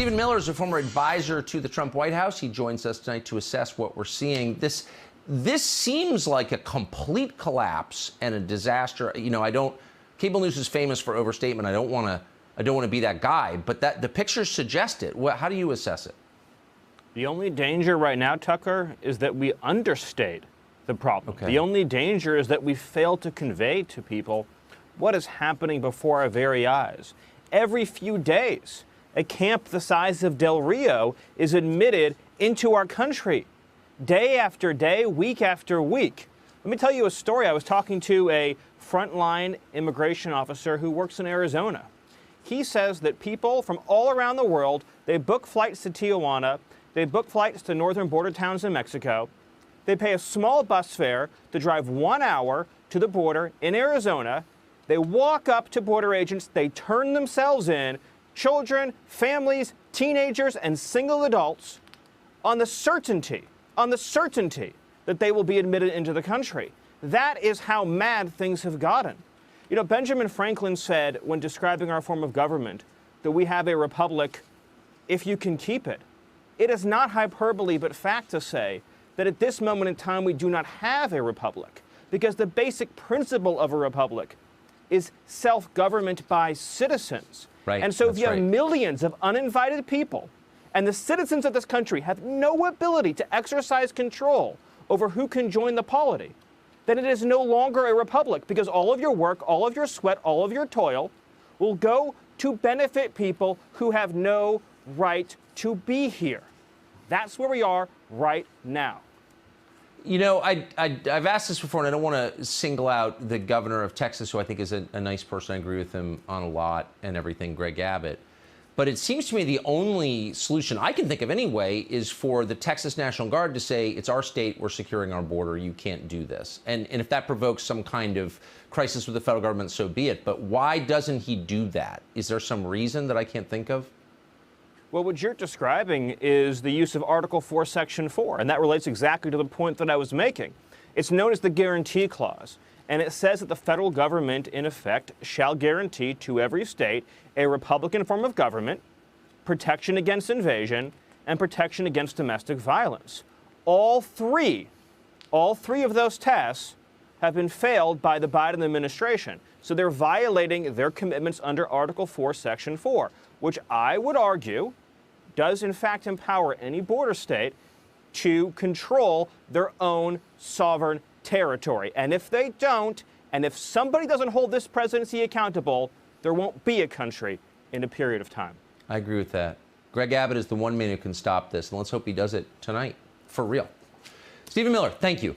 Stephen Miller is a former advisor to the Trump White House. He joins us tonight to assess what we're seeing. This seems like a complete collapse and a disaster. You know, cable news is famous for overstatement. I don't want to be that guy, but the pictures suggest it. How do you assess it? The only danger right now, Tucker, is that we understate the problem. Okay. The only danger is that we fail to convey to people what is happening before our very eyes. Every few days, a camp the size of Del Rio is admitted into our country. Day after day, week after week. Let me tell you a story. I was talking to a frontline immigration officer who works in Arizona. He says that people from all around the world, they book flights to Tijuana, they book flights to northern border towns in Mexico, they pay a small bus fare to drive 1 hour to the border in Arizona, they walk up to border agents, they turn themselves in, children, families, teenagers, and single adults, on the certainty that they will be admitted into the country. That is how mad things have gotten. You know, Benjamin Franklin said when describing our form of government that we have a republic if you can keep it. It is not hyperbole but fact to say that at this moment in time we do not have a republic, because the basic principle of a republic is self-government by citizens. Right, and so if you have right. millions of uninvited people and the citizens of this country have no ability to exercise control over who can join the polity, then it is no longer a republic, because all of your work, all of your sweat, all of your toil will go to benefit people who have no right to be here. That's where we are right now. You know, I've asked this before, and I don't want to single out the governor of Texas, who I think is a nice person. I agree with him on a lot and everything, Greg Abbott. But it seems to me the only solution I can think of anyway is for the Texas National Guard to say, it's our state, we're securing our border, you can't do this. And if that provokes some kind of crisis with the federal government, so be it. But why doesn't he do that? Is there some reason that I can't think of? Well, what you're describing is the use of Article 4, Section 4, and that relates exactly to the point that I was making. It's known as the Guarantee Clause, and it says that the federal government, in effect, shall guarantee to every state a Republican form of government, protection against invasion, and protection against domestic violence. All three of those tests have been failed by the Biden administration. So they're violating their commitments under Article 4, Section 4, which I would argue does in fact empower any border state to control their own sovereign territory. And if they don't, and if somebody doesn't hold this presidency accountable, there won't be a country in a period of time. I agree with that. Greg Abbott is the one man who can stop this, and let's hope he does it tonight, for real. Stephen Miller, thank you.